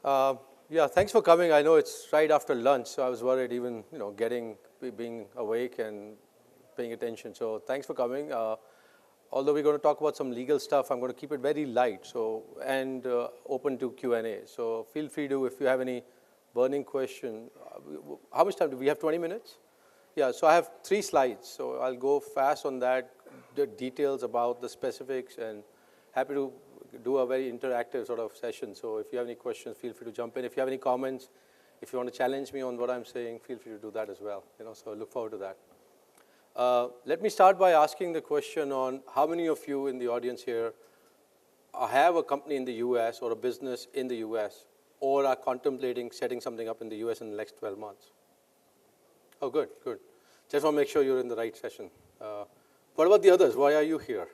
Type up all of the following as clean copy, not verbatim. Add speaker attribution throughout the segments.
Speaker 1: Uh, yeah, thanks for coming. I know it's right after lunch, so I was worried even, being awake and paying attention. So thanks for coming. Although we're going to talk about some legal stuff, I'm going to keep it very light, and open to Q&A. So feel free to, if you have any burning question. How much time do we have? 20 minutes? Yeah, so I have 3 slides, so I'll go fast on that, the details about the specifics, and happy to do a very interactive sort of session. So if you have any questions, feel free to jump in. If you have any comments, if you want to challenge me on what I'm saying, feel free to do that as well. So I look forward to that. Let me start by asking the question on how many of you in the audience here have a company in the US or a business in the US or are contemplating setting something up in the US in the next 12 months? Oh, good, good. Just want to make sure you're in the right session. What about the others? Why are you here?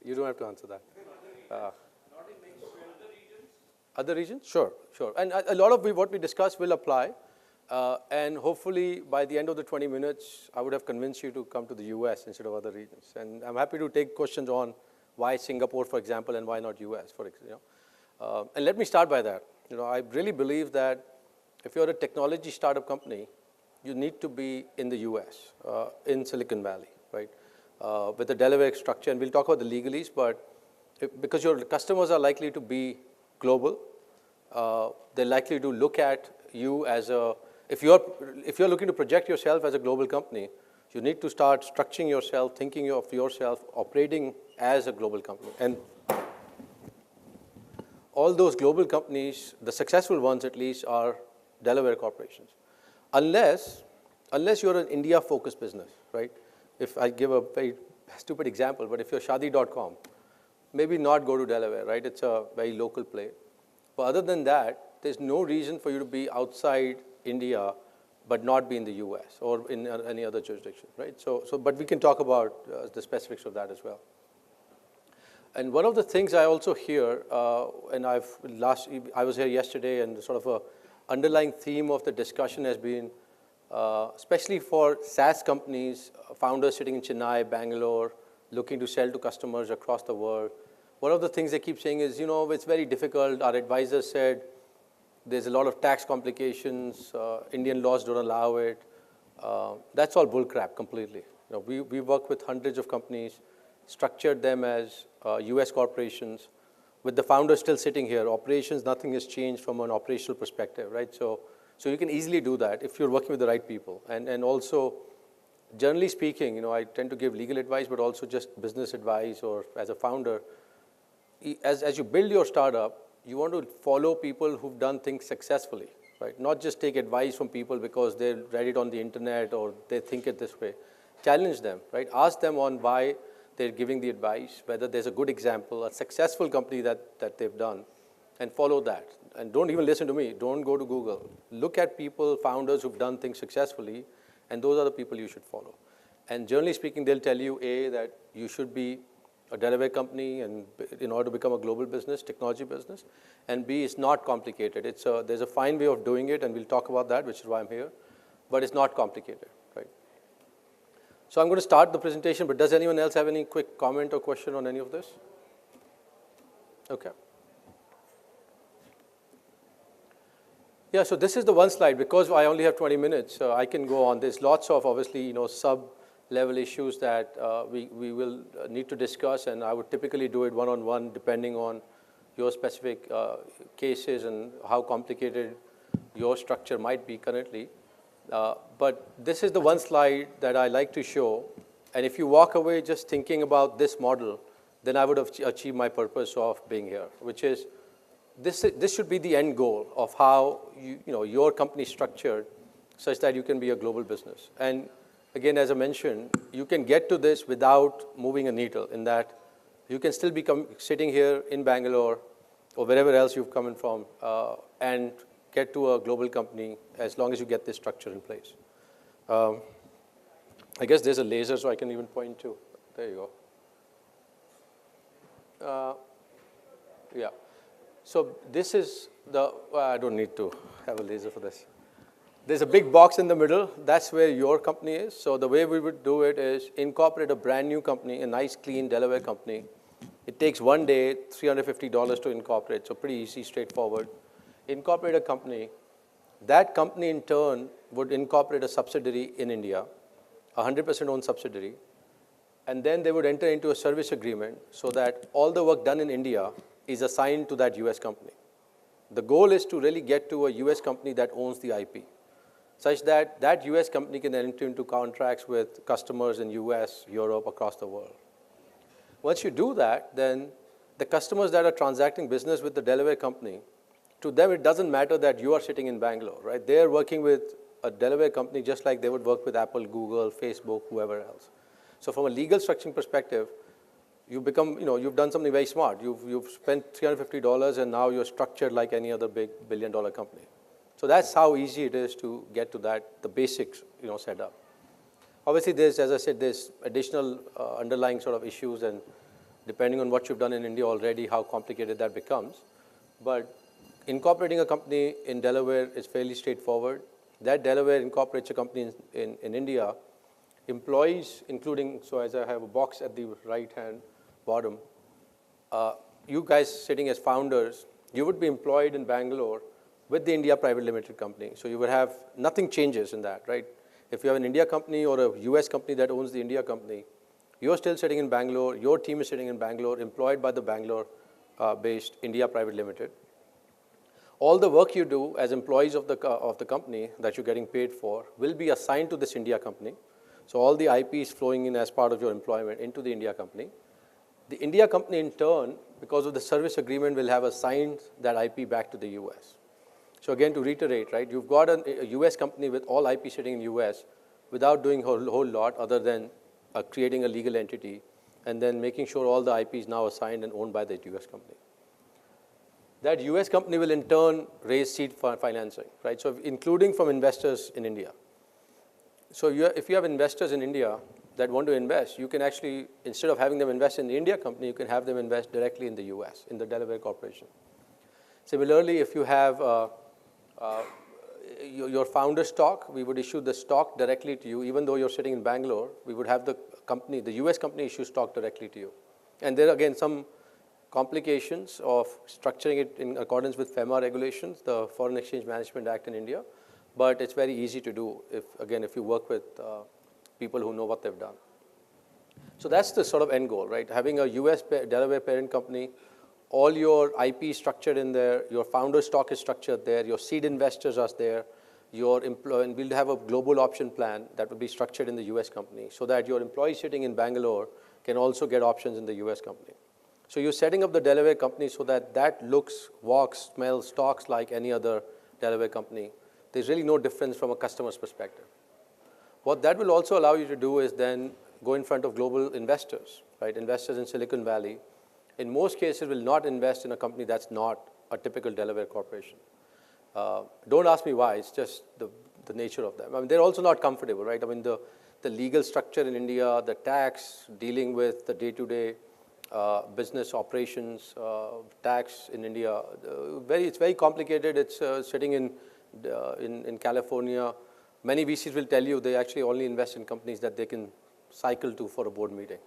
Speaker 1: You don't have to answer that. Other regions? Sure, sure. And a lot of what we discussed will apply. And hopefully, by the end of the 20 minutes, I would have convinced you to come to the US instead of other regions. And I'm happy to take questions on why Singapore, for example, and why not US, for example. And let me start by that. I really believe that if you're a technology startup company, you need to be in the US, in Silicon Valley, right? With the Delaware structure, and we'll talk about the legalese, but because your customers are likely to be global, they're likely to look at you as if you're looking to project yourself as a global company, you need to start structuring yourself, thinking of yourself, operating as a global company. And all those global companies, the successful ones at least, are Delaware corporations. Unless you're an India-focused business, right? If I give a very stupid example, but if you're Shadi.com, maybe not go to Delaware, right? It's a very local play. But other than that, there's no reason for you to be outside India but not be in the US or in any other jurisdiction, right? But we can talk about the specifics of that as well. And one of the things I also hear, and I was here yesterday, and sort of a underlying theme of the discussion has been, especially for SaaS companies, founders sitting in Chennai, Bangalore, looking to sell to customers across the world. One of the things they keep saying is, it's very difficult. Our advisors said there's a lot of tax complications. Indian laws don't allow it. That's all bullcrap completely. We work with hundreds of companies, structured them as US corporations, with the founders still sitting here. Operations, nothing has changed from an operational perspective, right? So you can easily do that if you're working with the right people. And also, generally speaking, I tend to give legal advice, but also just business advice, or as a founder, as you build your startup, you want to follow people who've done things successfully, right? Not just take advice from people because they read it on the internet or they think it this way. Challenge them, right? Ask them on why they're giving the advice, whether there's a good example, a successful company that they've done, and follow that. And don't even listen to me. Don't go to Google. Look at people, founders who've done things successfully, and those are the people you should follow. And generally speaking, they'll tell you, A, that you should be a Delaware company and in order to become a global business, technology business, and B, it's not complicated. There's a fine way of doing it, and we'll talk about that, which is why I'm here, but it's not complicated, right? So I'm going to start the presentation, but does anyone else have any quick comment or question on any of this? Okay. Yeah, so this is the one slide. Because I only have 20 minutes, I can go on. There's lots of, obviously, sub-level issues that we will need to discuss, and I would typically do it one-on-one depending on your specific cases and how complicated your structure might be currently. But this is the one slide that I like to show, and if you walk away just thinking about this model, then I would have achieved my purpose of being here, which is this should be the end goal of how your company is structured such that you can be a global business. And again, as I mentioned, you can get to this without moving a needle, in that you can still be sitting here in Bangalore or wherever else you've come in from and get to a global company as long as you get this structure in place. I guess there's a laser, so I can even point to. There you go. Yeah. So this is I don't need to have a laser for this. There's a big box in the middle. That's where your company is. So the way we would do it is incorporate a brand new company, a nice, clean Delaware company. It takes 1 day, $350 to incorporate, so pretty easy, straightforward. incorporate a company. That company in turn would incorporate a subsidiary in India, a 100% owned subsidiary, and then they would enter into a service agreement so that all the work done in India is assigned to that US company. The goal is to really get to a US company that owns the IP, such that that US company can enter into contracts with customers in US, Europe, across the world. Once you do that, then the customers that are transacting business with the Delaware company, to them it doesn't matter that you are sitting in Bangalore, right? They're working with a Delaware company just like they would work with Apple, Google, Facebook, whoever else. So from a legal structuring perspective, you become, you've done something very smart. You've spent $350 and now you're structured like any other big billion-dollar company. So that's how easy it is to get to that, the basics, setup. Obviously, there's, as I said, there's additional underlying sort of issues, and depending on what you've done in India already, how complicated that becomes. But incorporating a company in Delaware is fairly straightforward. That Delaware incorporates a company in India. Employees, including, so as I have a box at the right-hand bottom, you guys sitting as founders, you would be employed in Bangalore with the India Private Limited company. So you would have, nothing changes in that, right? If you have an India company or a US company that owns the India company, you're still sitting in Bangalore, your team is sitting in Bangalore, employed by the Bangalore-based India Private Limited. All the work you do as employees of the company that you're getting paid for will be assigned to this India company. So all the IP is flowing in as part of your employment into the India company. The India company, in turn, because of the service agreement, will have assigned that IP back to the US. So again, to reiterate, right, you've got a US company with all IP sitting in US without doing a whole lot other than creating a legal entity and then making sure all the IP is now assigned and owned by the US company. That US company will, in turn, raise seed financing, right? So including from investors in India. So if you have investors in India that want to invest, you can actually, instead of having them invest in the India company, you can have them invest directly in the US, in the Delaware Corporation. Similarly, if you have your founder stock, we would issue the stock directly to you. Even though you're sitting in Bangalore, we would have the company, the US company, issue stock directly to you. And there are, again, some complications of structuring it in accordance with FEMA regulations, the Foreign Exchange Management Act in India. But it's very easy to do, if you work with people who know what they've done. So that's the sort of end goal, right? Having a US Delaware parent company, all your IP is structured in there, your founder stock is structured there, your seed investors are there, and we'll have a global option plan that will be structured in the US company so that your employee sitting in Bangalore can also get options in the US company. So you're setting up the Delaware company so that that looks, walks, smells, talks like any other Delaware company. There's really no difference from a customer's perspective. What that will also allow you to do is then go in front of global investors, right? Investors in Silicon Valley, in most cases, will not invest in a company that's not a typical Delaware corporation. Don't ask me why, it's just the nature of them. I mean, they're also not comfortable, right? I mean, the legal structure in India, the tax, dealing with the day-to-day business operations, tax in India, it's very complicated. It's sitting in California. Many VCs will tell you they actually only invest in companies that they can cycle to for a board meeting,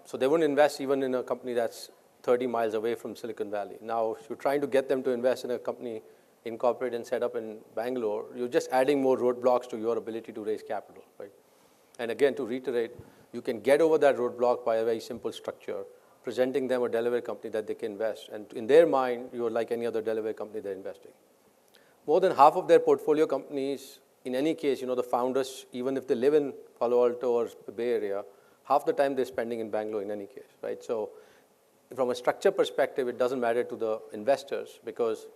Speaker 1: So they won't invest even in a company that's 30 miles away from Silicon Valley. Now, if you're trying to get them to invest in a company incorporated and set up in Bangalore, you're just adding more roadblocks to your ability to raise capital, right? And again, to reiterate, you can get over that roadblock by a very simple structure, presenting them a Delaware company that they can invest. And in their mind, you're like any other Delaware company they're investing. More than half of their portfolio companies, in any case, the founders, even if they live in Palo Alto or the Bay Area, half the time they're spending in Bangalore in any case, right? So from a structure perspective, it doesn't matter to the investors because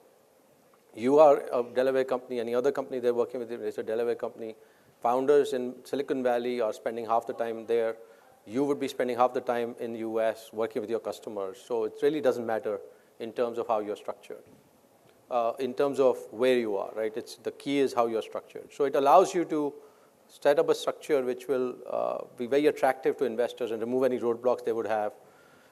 Speaker 1: you are a Delaware company, any other company they're working with is a Delaware company. Founders in Silicon Valley are spending half the time there. You would be spending half the time in the US working with your customers. So it really doesn't matter in terms of how you're structured. In terms of where you are, right? The key is how you're structured. So it allows you to set up a structure which will be very attractive to investors and remove any roadblocks they would have.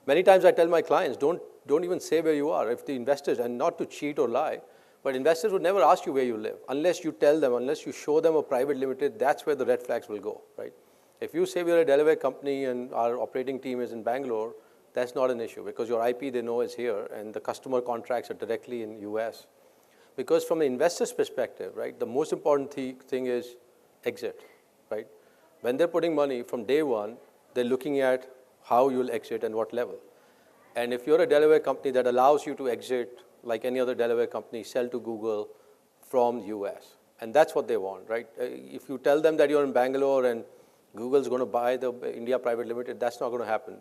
Speaker 1: Many times I tell my clients, don't even say where you are. If the investors, and not to cheat or lie, but investors would never ask you where you live unless you tell them, unless you show them a private limited, that's where the red flags will go, right? If you say we're a Delaware company and our operating team is in Bangalore, that's not an issue because your IP they know is here and the customer contracts are directly in US. Because from an investor's perspective, right, the most important thing is exit, right? When they're putting money from day one, they're looking at how you'll exit and what level. And if you're a Delaware company that allows you to exit like any other Delaware company, sell to Google from US, and that's what they want, right? If you tell them that you're in Bangalore and Google's going to buy the India Private Limited, that's not going to happen.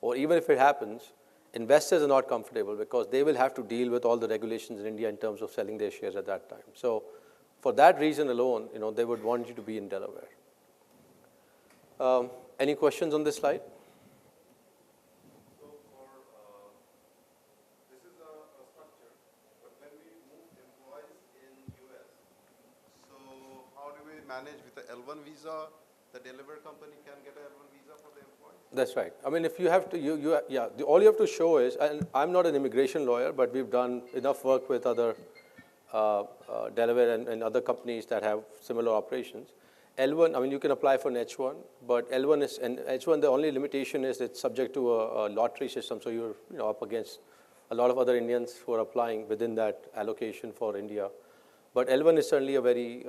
Speaker 1: Or even if it happens, investors are not comfortable because they will have to deal with all the regulations in India in terms of selling their shares at that time. So for that reason alone, they would want you to be in Delaware. Any questions on this slide?
Speaker 2: So this is a structure, but when we move employees in US, so how do we manage with the L1 visa? The Delaware company can get an L1 visa for the employees?
Speaker 1: That's right. I mean, if you have to, all you have to show is, and I'm not an immigration lawyer, but we've done enough work with other Delaware and other companies that have similar operations. L1, I mean, you can apply for an H1, but L1 is, and H1, the only limitation is it's subject to a lottery system, so you're up against a lot of other Indians who are applying within that allocation for India. But L1 is certainly a very,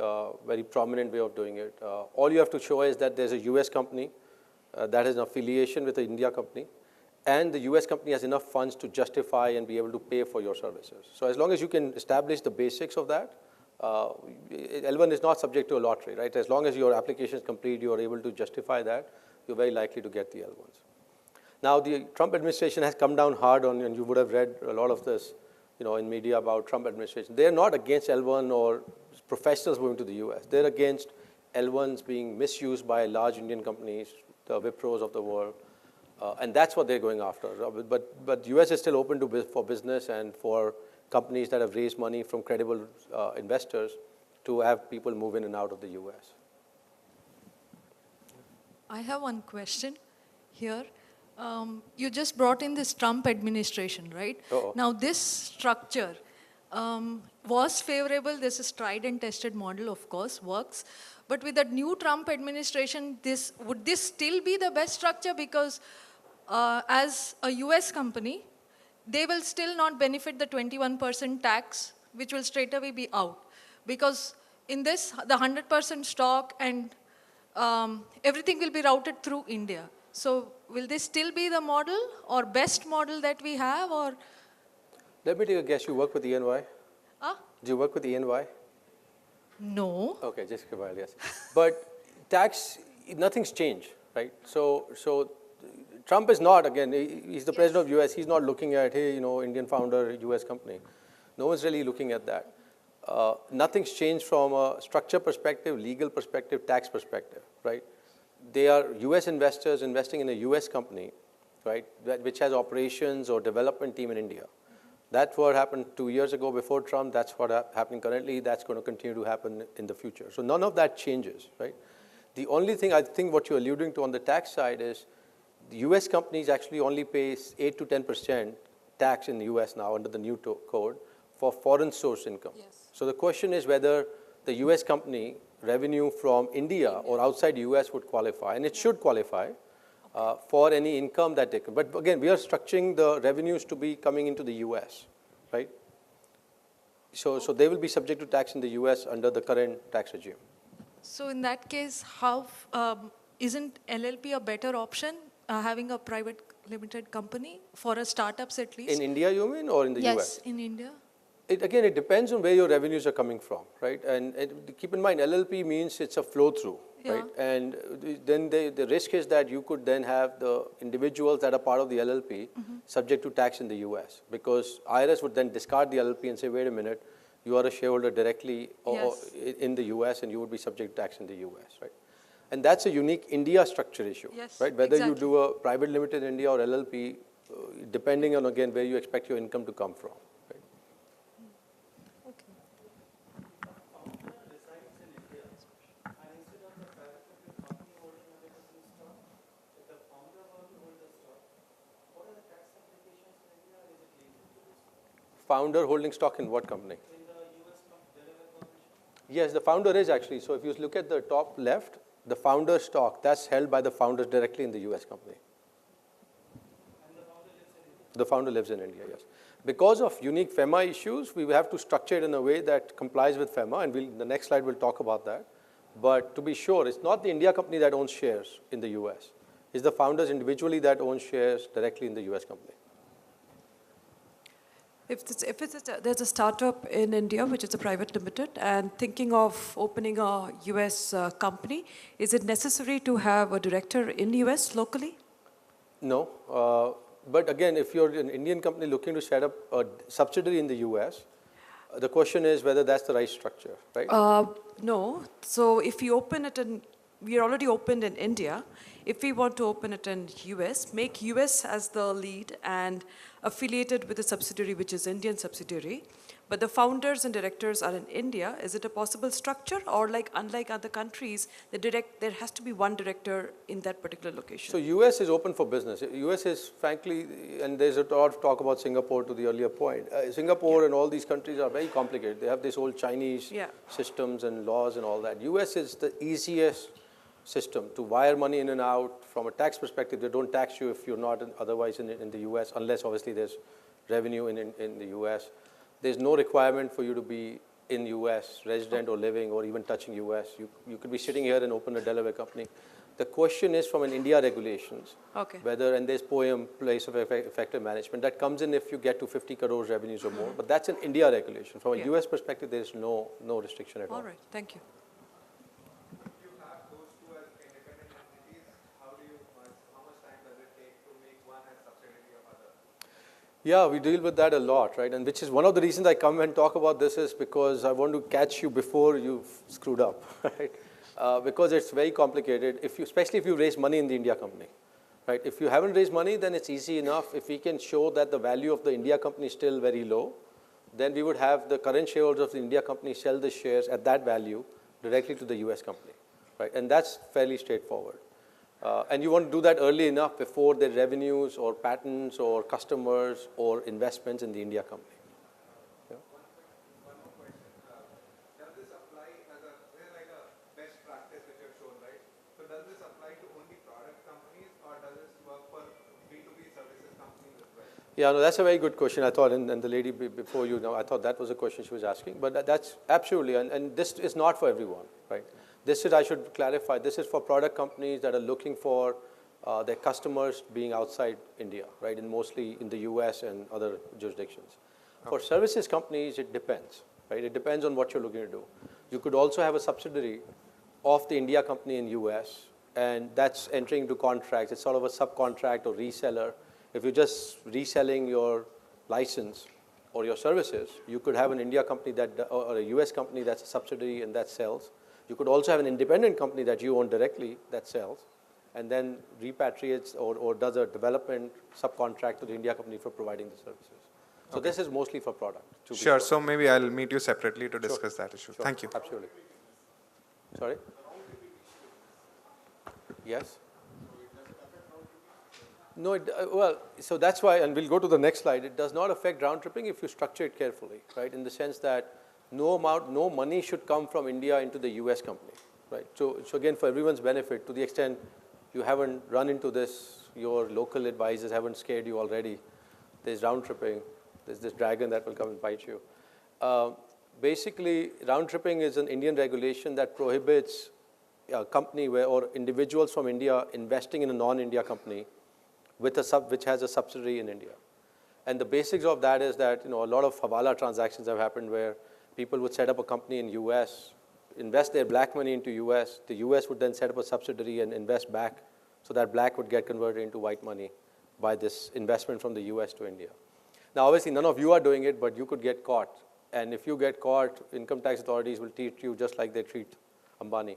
Speaker 1: very prominent way of doing it. All you have to show is that there's a US company that has an affiliation with the India company, and the US company has enough funds to justify and be able to pay for your services. So as long as you can establish the basics of that, L1 is not subject to a lottery, right? As long as your application is complete, you are able to justify that, you're very likely to get the L1s. Now, the Trump administration has come down hard on, and you would have read a lot of this, in media about Trump administration. They're not against L1 or professionals moving to the US. They're against L1s being misused by large Indian companies, the Wipros of the world, and that's what they're going after. But US is still open for business and for companies that have raised money from credible investors to have people move in and out of the US.
Speaker 3: I have one question here. You just brought in this Trump administration, right?
Speaker 1: Uh-oh.
Speaker 3: Now this structure was favorable. This is tried and tested model, of course, works. But with the new Trump administration, would this still be the best structure? Because as a US company, they will still not benefit the 21% tax, which will straight away be out. Because in this, the 100% stock and everything will be routed through India. So will this still be the model or best model that we have? Or
Speaker 1: Let me take a guess. You work with ENY? Do you work with ENY?
Speaker 3: No.
Speaker 1: Okay, just a while, yes. But tax, nothing's changed, right? So Trump is not, again, he's the president of US. He's not looking at, hey, Indian founder, US company. No one's really looking at that. Nothing's changed from a structure perspective, legal perspective, tax perspective, right? They are US investors investing in a US company, right, which has operations or development team in India. That's what happened 2 years ago before Trump. That's what happening currently. That's going to continue to happen in the future. So none of that changes, right? The only thing I think what you're alluding to on the tax side is the US companies actually only pay 8 to 10% tax in the US now under the new code for foreign source income.
Speaker 3: Yes.
Speaker 1: So the question is whether the US company revenue from India or outside US would qualify, and it should qualify for any income that they can. But again, we are structuring the revenues to be coming into the US, right? So they will be subject to tax in the US under the current tax regime.
Speaker 3: So in that case, how isn't LLP a better option, having a private limited company for startups at least?
Speaker 1: In India, you mean, or in the US?
Speaker 3: Yes, in India.
Speaker 1: Again, it depends on where your revenues are coming from, right? And keep in mind, LLP means it's a flow through, right? And then the risk is that you could then have the individuals that are part of the LLP subject to tax in the US, because IRS would then discard the LLP and say, wait a minute, you are a shareholder directly in the US and you would be subject to tax in the US, right? And that's a unique India structure issue, right? Whether you do a private limited in India or LLP, depending on, again, where you expect your income to come from. Founder holding stock in what company?
Speaker 4: In the US Delaware Corporation?
Speaker 1: Yes, the founder is actually. So if you look at the top left, the founder stock, that's held by the founders directly in the US company.
Speaker 4: And the founder
Speaker 1: The founder lives in India, yes. Because of unique FEMA issues, we will have to structure it in a way that complies with FEMA, and the next slide will talk about that. But to be sure, it's not the India company that owns shares in the US. It's the founders individually that own shares directly in the US company.
Speaker 5: There's a startup in India, which is a private limited, and thinking of opening a US company, is it necessary to have a director in US locally?
Speaker 1: No, but again, if you're an Indian company looking to set up a subsidiary in the US, the question is whether that's the right structure, right?
Speaker 5: No. So if you open it in, we are already opened in India. If we want to open it in US, make US as the lead and affiliated with a subsidiary, which is Indian subsidiary, but the founders and directors are in India, is it a possible structure, or like unlike other countries, there has to be one director in that particular location?
Speaker 1: So US is open for business. US is frankly, and there's a lot of talk about Singapore to the earlier point. Singapore and all these countries are very complicated. They have this whole Chinese systems and laws and all that. US is the easiest system to wire money in and out. From a tax perspective, they don't tax you if you're not otherwise in the US, unless obviously there's revenue in the US. There's no requirement for you to be in US, resident or living or even touching US. You could be sitting here and open a Delaware company. The question is from an India regulations, whether, and there's POEM, place of effective management, that comes in if you get to 50 crores revenues or more, but that's an India regulation. From a US perspective, there's no restriction at all.
Speaker 5: All right, thank you.
Speaker 1: Yeah, we deal with that a lot, right? And which is one of the reasons I come and talk about this is because I want to catch you before you've screwed up, right? Because it's very complicated, especially if you raise money in the India company, right? If you haven't raised money, then it's easy enough. If we can show that the value of the India company is still very low, then we would have the current shareholders of the India company sell the shares at that value directly to the US company, right? And that's fairly straightforward. And you want to do that early enough before the revenues or patents or customers or investments in the India company. Yeah.
Speaker 6: One more question. Does this apply as like a best practice which you have shown, right? So does this apply to only product companies or does this work for B2B services companies as well?
Speaker 1: Yeah, no, that's a very good question. I thought, and the lady before you, I thought that was a question she was asking. But that's absolutely, and this is not for everyone, right? This is, I should clarify, this is for product companies that are looking for their customers being outside India, right, and mostly in the US and other jurisdictions. Okay. For services companies, it depends, right? It depends on what you're looking to do. You could also have a subsidiary of the India company in US, and that's entering into contracts. It's sort of a subcontract or reseller. If you're just reselling your license or your services, you could have an India company or a US company that's a subsidiary and that sells. You could also have an independent company that you own directly that sells and then repatriates or does a development subcontract to the India company for providing the services. So this is mostly for product.
Speaker 6: Sure, so maybe I'll meet you separately to discuss that issue.
Speaker 1: Sure.
Speaker 6: Thank you.
Speaker 1: Absolutely. Sorry? Yes? No, well, so that's why, and we'll go to the next slide, it does not affect round tripping if you structure it carefully, right, in the sense that no money should come from India into the US company, right? So again, for everyone's benefit, to the extent you haven't run into this, your local advisors haven't scared you already, there's round tripping, there's this dragon that will come and bite you. Basically, round tripping is an Indian regulation that prohibits a company or individuals from India investing in a non-India company with which has a subsidiary in India. And the basics of that is that, a lot of Hawala transactions have happened where people would set up a company in US, invest their black money into US. The US would then set up a subsidiary and invest back, so that black would get converted into white money by this investment from the US to India. Now, obviously, none of you are doing it, but you could get caught. And if you get caught, income tax authorities will treat you just like they treat Advani.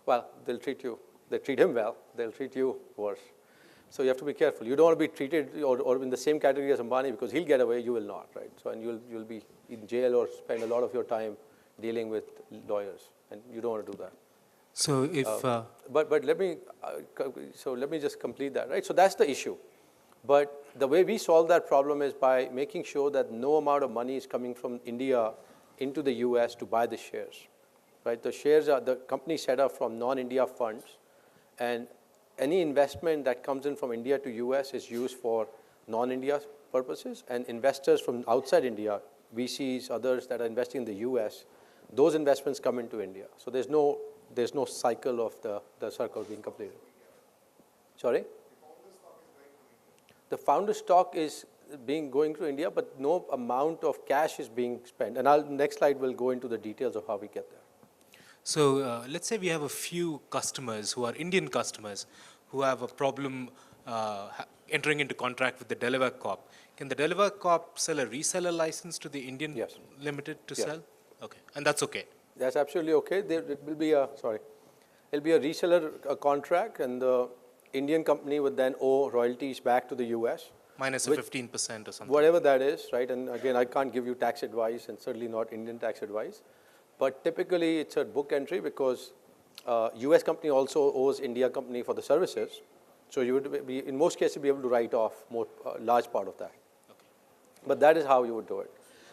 Speaker 1: Well, they'll treat him well, they'll treat you worse. So you have to be careful. You don't want to be treated or in the same category as Advani because he'll get away, you will not, right? So, and you'll be in jail or spend a lot of your time dealing with lawyers, and you don't want to do that.
Speaker 7: So if
Speaker 1: but let me just complete that, right? So that's the issue. But the way we solve that problem is by making sure that no amount of money is coming from India into the US to buy the shares, right? The shares are the company set up from non-India funds, and any investment that comes in from India to US is used for non-India purposes, and investors from outside India, VCs, others that are investing in the US, those investments come into India. So there's no cycle of the circle being completed. Sorry? The founder stock is going to India, but no amount of cash is being spent. And next slide will go into the details of how we get there.
Speaker 7: So let's say we have a few customers who are Indian customers who have a problem entering into contract with the Delaware Corp. Can the Delaware Corp sell a reseller license to the Indian
Speaker 1: Yes.
Speaker 7: Limited to
Speaker 1: Yes.
Speaker 7: sell? Okay, and that's okay.
Speaker 1: That's absolutely okay. It will be it'll be a reseller contract, and the Indian company would then owe royalties back to the US.
Speaker 7: Minus a 15% or something.
Speaker 1: Whatever that is, right? And again, I can't give you tax advice, and certainly not Indian tax advice. But typically, it's a book entry because US company also owes India company for the services. So you would be, in most cases, be able to write off large part of that.
Speaker 7: Okay.
Speaker 1: But that is how you would do it.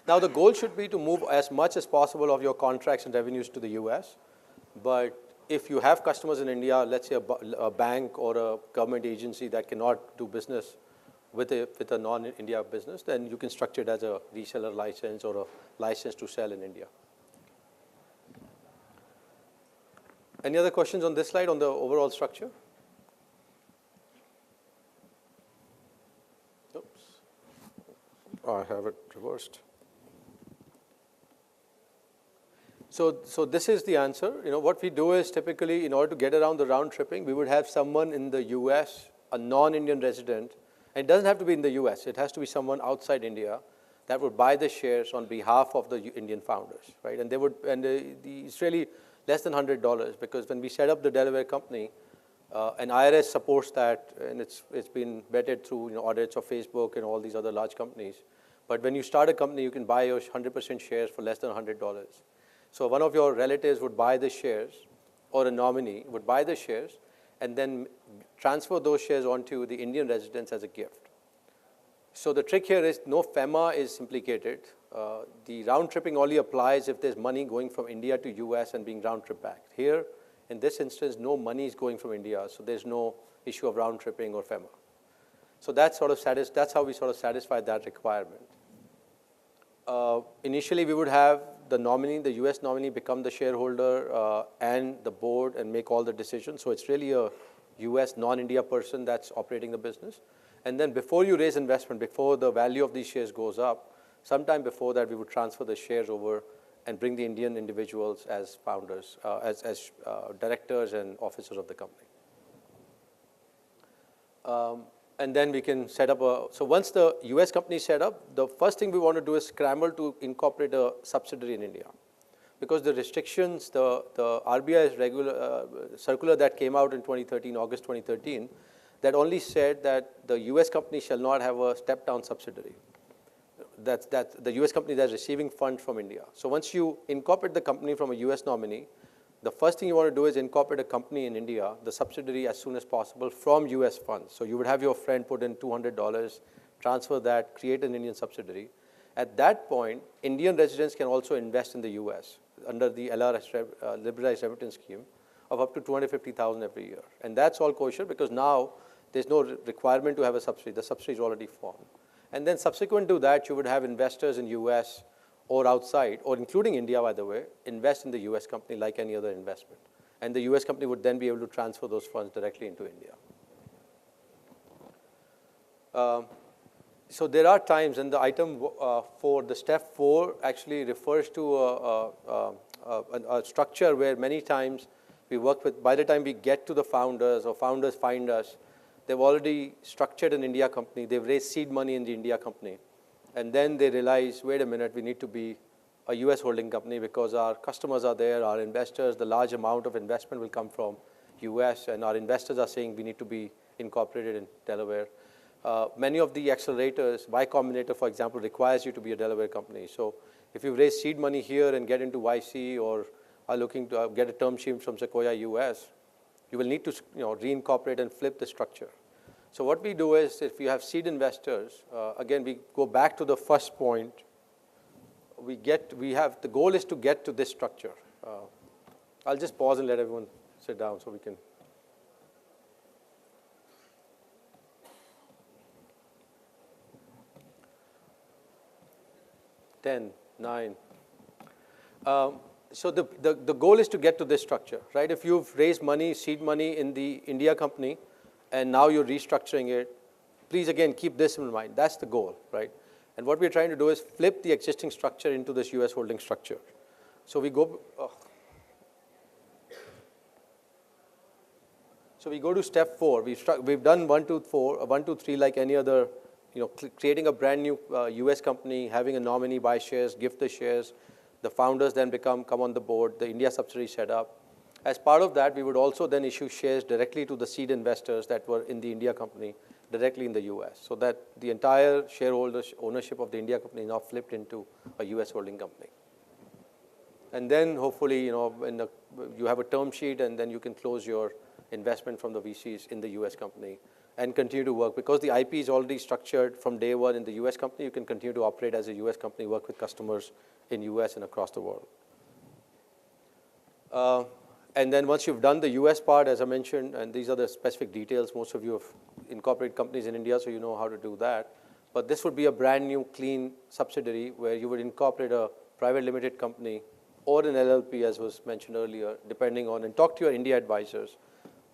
Speaker 1: Now, the goal should be to move as much as possible of your contracts and revenues to the US. But if you have customers in India, let's say a bank or a government agency that cannot do business with a non-India business, then you can structure it as a reseller license or a license to sell in India. Any other questions on this slide on the overall structure? Oops. Oh, I have it reversed. So this is the answer. What we do is typically, in order to get around the round tripping, we would have someone in the US, a non-Indian resident, and it doesn't have to be in the US. It has to be someone outside India that would buy the shares on behalf of the Indian founders, right? And it's really less than $100 because when we set up the Delaware company, and IRS supports that, and it's been vetted through audits of Facebook and all these other large companies. But when you start a company, you can buy your 100% shares for less than $100. So one of your relatives would buy the shares, or a nominee would buy the shares, and then transfer those shares onto the Indian residents as a gift. So the trick here is no FEMA is implicated. The round tripping only applies if there's money going from India to US and being round trip back. Here, in this instance, no money is going from India, so there's no issue of round tripping or FEMA. So that's how we sort of satisfy that requirement. Initially, we would have the nominee, the US nominee, become the shareholder and the board and make all the decisions. So it's really a US non-India person that's operating the business. And then before you raise investment, before the value of these shares goes up, sometime before that, we would transfer the shares over and bring the Indian individuals as founders, as directors and officers of the company. And then we can set up so once the US company is set up, the first thing we want to do is scramble to incorporate a subsidiary in India. Because the restrictions, the RBI's circular that came out in 2013, August 2013, that only said that the US company shall not have a step-down subsidiary. That's the US company that's receiving funds from India. So once you incorporate the company from a US nominee, the first thing you want to do is incorporate a company in India, the subsidiary, as soon as possible from US funds. So you would have your friend put in $200, transfer that, create an Indian subsidiary. At that point, Indian residents can also invest in the US under the LRS, Liberalized Remittance Scheme, of up to $250,000 every year. And that's all kosher because now there's no requirement to have a subsidiary. The subsidiary is already formed. And then subsequent to that, you would have investors in US or outside, or including India, by the way, invest in the US company like any other investment. And the US company would then be able to transfer those funds directly into India. So there are times, and the item for the step 4 actually refers to a structure where many times we work with, by the time we get to the founders or founders find us, they've already structured an India company, they've raised seed money in the India company. And then they realize, wait a minute, we need to be a US holding company because our customers are there, our investors, the large amount of investment will come from US, and our investors are saying we need to be incorporated in Delaware. Many of the accelerators, Y Combinator, for example, requires you to be a Delaware company. So if you raise seed money here and get into YC or are looking to get a term sheet from Sequoia US, you will need to reincorporate and flip the structure. So what we do is, if you have seed investors, again, we go back to the first point. The goal is to get to this structure. I'll just pause and let everyone sit down so we can. 10, 9. So the goal is to get to this structure, right? If you've raised money, seed money in the India company, and now you're restructuring it, please again keep this in mind. That's the goal, right? And what we're trying to do is flip the existing structure into this US holding structure. So we go. So we go to step 4. We've done 1, 2, 4, 1, 2, 3 like any other, creating a brand new US company, having a nominee buy shares, gift the shares. The founders then come on the board, the India subsidiary set up. As part of that, we would also then issue shares directly to the seed investors that were in the India company, directly in the US, so that the entire shareholders ownership of the India company is now flipped into a US holding company. And then hopefully, when you have a term sheet, and then you can close your investment from the VCs in the US company and continue to work. Because the IP is already structured from day one in the US company, you can continue to operate as a US company, work with customers in US and across the world. And then once you've done the US part, as I mentioned, and these are the specific details, most of you have incorporated companies in India, so you know how to do that. But this would be a brand new, clean subsidiary where you would incorporate a private limited company or an LLP, as was mentioned earlier, depending on, and talk to your India advisors.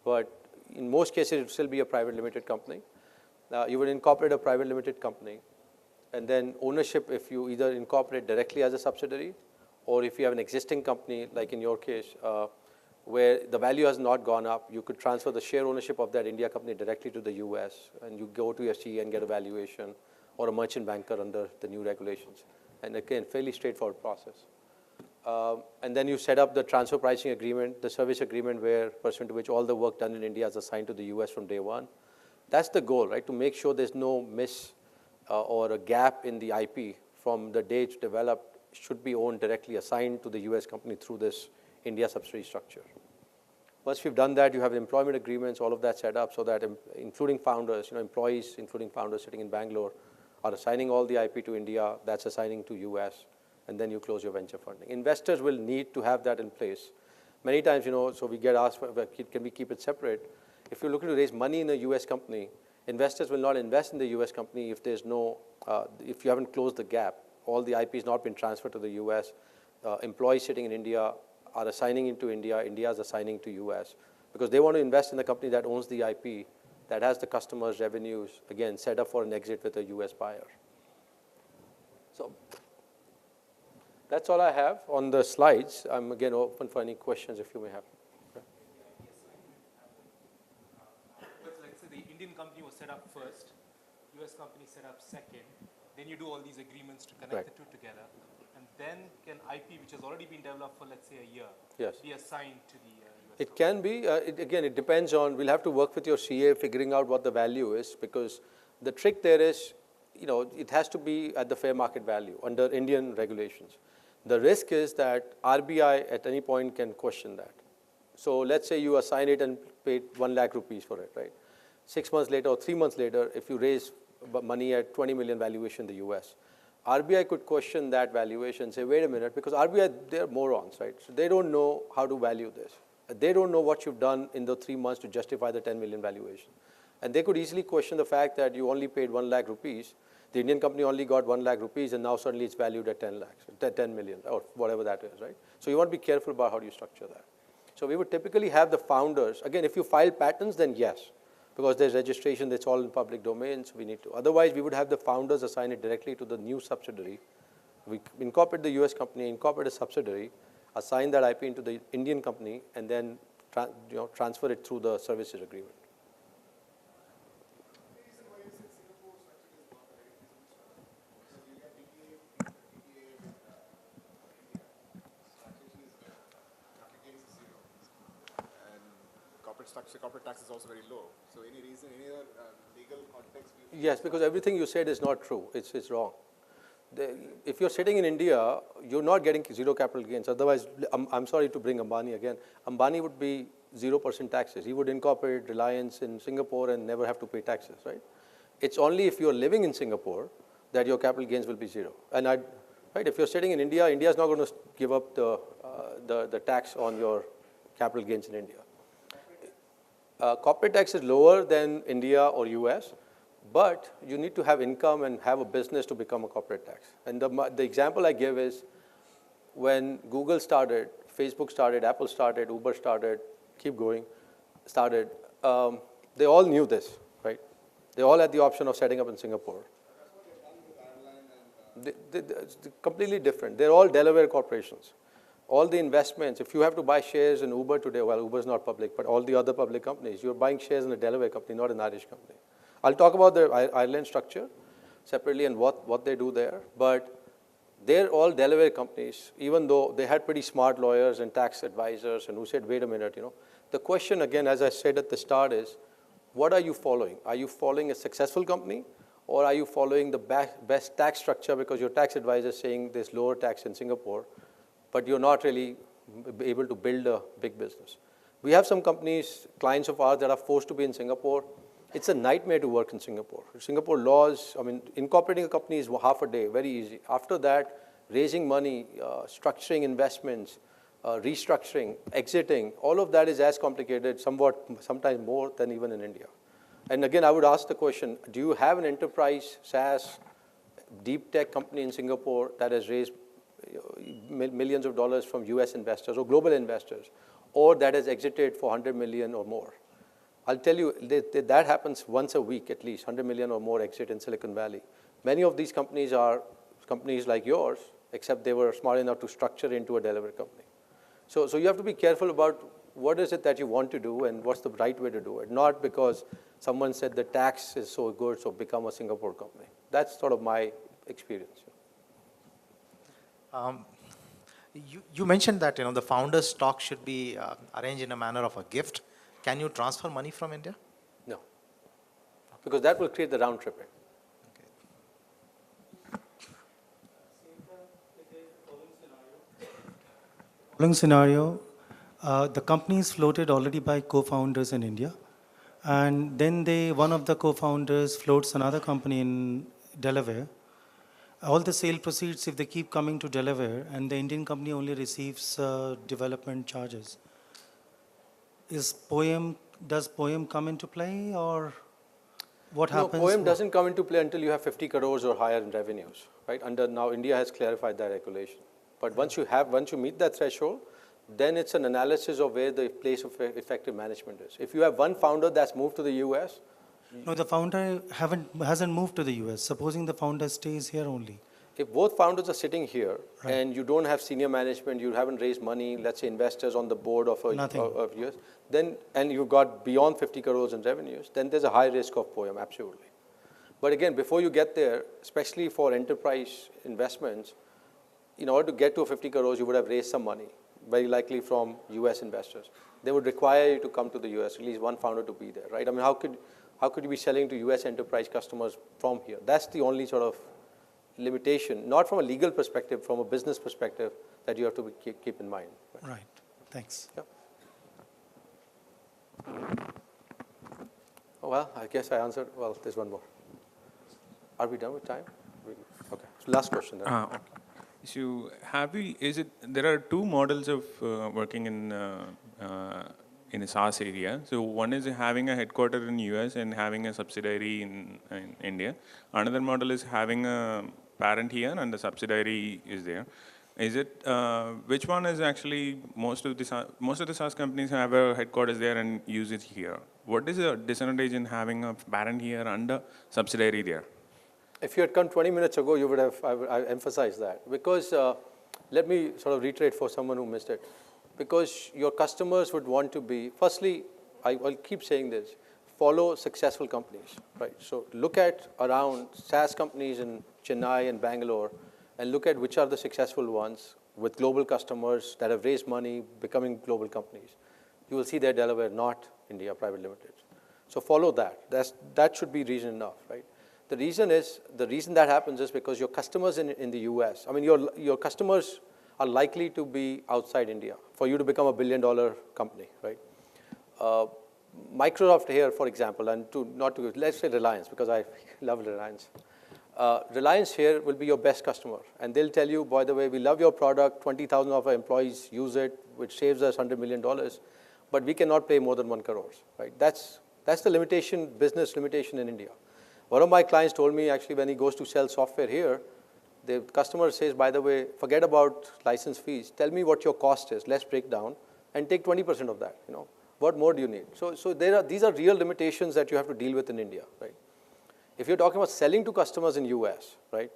Speaker 1: But in most cases, it would still be a private limited company. You would incorporate a private limited company, and then ownership, if you either incorporate directly as a subsidiary, or if you have an existing company, like in your case, where the value has not gone up, you could transfer the share ownership of that India company directly to the US, and you go to your CE and get a valuation, or a merchant banker under the new regulations. And again, fairly straightforward process. And then you set up the transfer pricing agreement, the service agreement, where pursuant to which all the work done in India is assigned to the US from day one. That's the goal, right? To make sure there's no miss or a gap in the IP from the day it's developed, should be owned directly, assigned to the US company through this India subsidiary structure. Once we've done that, you have employment agreements, all of that set up so that including founders, employees, including founders sitting in Bangalore, are assigning all the IP to India, that's assigning to US, and then you close your venture funding. Investors will need to have that in place. Many times, so we get asked, can we keep it separate? If you're looking to raise money in a US company, investors will not invest in the US company if there's no, if you haven't closed the gap. All the IP has not been transferred to the US. Employees sitting in India are assigning into India. India is assigning to US, because they want to invest in a company that owns the IP, that has the customers' revenues, again, set up for an exit with a US buyer. So that's all I have on the slides. I'm again open for any questions if you may have.
Speaker 7: But let's say the Indian company was set up first, US company set up second, then you do all these agreements to connect the two together, and then can IP, which has already been developed for, let's say, a year, be assigned to the US
Speaker 1: It can be. Again, it depends on, we'll have to work with your CA figuring out what the value is, because the trick there is, it has to be at the fair market value under Indian regulations. The risk is that RBI at any point can question that. So let's say you assign it and paid 1 lakh rupees for it, right? 6 months later or 3 months later, if you raise money at 20 million valuation in the US, RBI could question that valuation and say, wait a minute, because RBI, they're morons, right? So they don't know how to value this. They don't know what you've done in the 3 months to justify the 10 million valuation. And they could easily question the fact that you only paid 1 lakh rupees. The Indian company only got 1 lakh rupees, and now suddenly it's valued at 10 lakhs, 10 million, or whatever that is, right? So you want to be careful about how do you structure that. So we would typically have the founders, again, if you file patents, then yes, because there's registration, that's all in public domain, so we need to. Otherwise, we would have the founders assign it directly to the new subsidiary. We incorporate the US company, incorporate a subsidiary, assign that IP into the Indian company, and then transfer it through the services agreement.
Speaker 8: Corporate tax is also very low. So any reason, any other legal context?
Speaker 1: Yes, because everything you said is not true. It's wrong. If you're sitting in India, you're not getting zero capital gains. Otherwise, I'm sorry to bring Ambani again. Ambani would be 0% taxes. He would incorporate Reliance in Singapore and never have to pay taxes, right? It's only if you're living in Singapore that your capital gains will be zero. And right, if you're sitting in India, India is not going to give up the tax on your capital gains in India. Corporate tax is lower than India or US, but you need to have income and have a business to become a corporate tax. And the example I give is when Google started, Facebook started, Apple started, Uber started, keep going, started, they all knew this, right? They all had the option of setting up in Singapore. It's completely different. They're all Delaware corporations. All the investments, if you have to buy shares in Uber today, well, Uber's not public, but all the other public companies, you're buying shares in a Delaware company, not an Irish company. I'll talk about the Ireland structure separately and what they do there, but they're all Delaware companies, even though they had pretty smart lawyers and tax advisors and who said, wait a minute, you know. The question again, as I said at the start is, what are you following? Are you following a successful company or are you following the best tax structure because your tax advisor is saying there's lower tax in Singapore, but you're not really able to build a big business? We have some companies, clients of ours that are forced to be in Singapore. It's a nightmare to work in Singapore. Singapore laws, I mean, incorporating a company is half a day, very easy. After that, raising money, structuring investments, restructuring, exiting, all of that is as complicated, sometimes more than even in India. And again, I would ask the question, do you have an enterprise, SaaS, deep tech company in Singapore that has raised millions of dollars from US investors or global investors, or that has exited for 100 million or more? I'll tell you, that happens once a week at least, 100 million or more exit in Silicon Valley. Many of these companies are companies like yours, except they were smart enough to structure into a Delaware company. So you have to be careful about what is it that you want to do and what's the right way to do it, not because someone said the tax is so good, so become a Singapore company. That's sort of my experience.
Speaker 9: You mentioned that the founder's stock should be arranged in a manner of a gift. Can you transfer money from India?
Speaker 1: No, because that will create the round tripping.
Speaker 10: Following scenario, the company is floated already by co-founders in India, and then one of the co-founders floats another company in Delaware. All the sale proceeds, if they keep coming to Delaware, and the Indian company only receives development charges. Does POEM come into play, or what happens?
Speaker 1: No, POEM doesn't come into play until you have 50 crores or higher in revenues, right? Now India has clarified that regulation. But once you meet that threshold, then it's an analysis of where the place of effective management is. If you have one founder that's moved to the US.
Speaker 10: No, the founder hasn't moved to the US. Supposing the founder stays here only.
Speaker 1: If both founders are sitting here, right, and you don't have senior management, you haven't raised money, let's say investors on the board of US, then, and you've got beyond 50 crores in revenues, then there's a high risk of POEM, absolutely. But again, before you get there, especially for enterprise investments, in order to get to 50 crores, you would have raised some money, very likely from US investors. They would require you to come to the US, at least one founder to be there, right? I mean, how could you be selling to US enterprise customers from here? That's the only sort of limitation, not from a legal perspective, from a business perspective, that you have to keep in mind.
Speaker 10: Right. Thanks.
Speaker 1: Yeah. Oh, well, I guess I answered. Well, there's one more. Are we done with time? Okay. So last question then.
Speaker 11: Okay. So there are two models of working in the SaaS area. So one is having a headquarter in US and having a subsidiary in India. Another model is having a parent here and the subsidiary is there. Is it which one is actually most of the SaaS companies have a headquarters there and use it here? What is the disadvantage in having a parent here and a subsidiary there?
Speaker 1: If you had come 20 minutes ago, you would have I emphasized that, because let me sort of reiterate for someone who missed it. Because your customers would want to be, firstly, I'll keep saying this, follow successful companies, right? So look at around SaaS companies in Chennai and Bangalore and look at which are the successful ones with global customers that have raised money, becoming global companies. You will see they're Delaware, not India Private Limited. So follow that. That should be reason enough, right? The reason that happens is because your customers in the US, I mean, your customers are likely to be outside India for you to become $1 billion company, right? Microsoft here, for example, and let's say Reliance, because I love Reliance. Reliance here will be your best customer, and they'll tell you, by the way, we love your product, 20,000 of our employees use it, which saves us $100 million, but we cannot pay more than 1 crore, right? That's the limitation, business limitation in India. One of my clients told me actually when he goes to sell software here, the customer says, by the way, forget about license fees. Tell me what your cost is. Let's break down and take 20% of that. What more do you need? So these are real limitations that you have to deal with in India, right? If you're talking about selling to customers in US, right,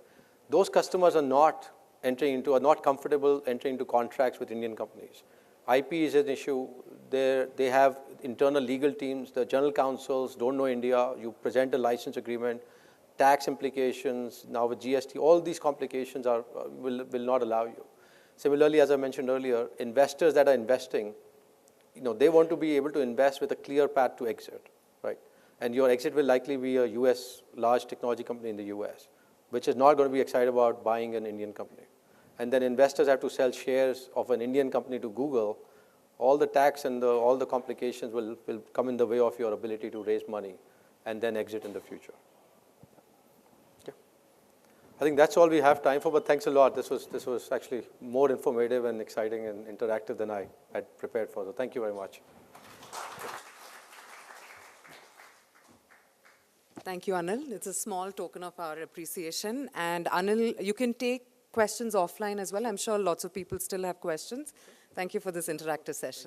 Speaker 1: those customers are not comfortable entering into contracts with Indian companies. IP is an issue. They have internal legal teams. The general counsels don't know India. You present a license agreement, tax implications, now with GST, all these complications will not allow you. Similarly, as I mentioned earlier, investors that are investing, they want to be able to invest with a clear path to exit, right? And your exit will likely be a US, large technology company in the US, which is not going to be excited about buying an Indian company. And then investors have to sell shares of an Indian company to Google. All the tax and all the complications will come in the way of your ability to raise money and then exit in the future. Okay. I think that's all we have time for, but thanks a lot. This was actually more informative and exciting and interactive than I had prepared for. So thank you very much.
Speaker 12: Thank you, Anil. It's a small token of our appreciation. And Anil, you can take questions offline as well. I'm sure lots of people still have questions. Thank you for this interactive session.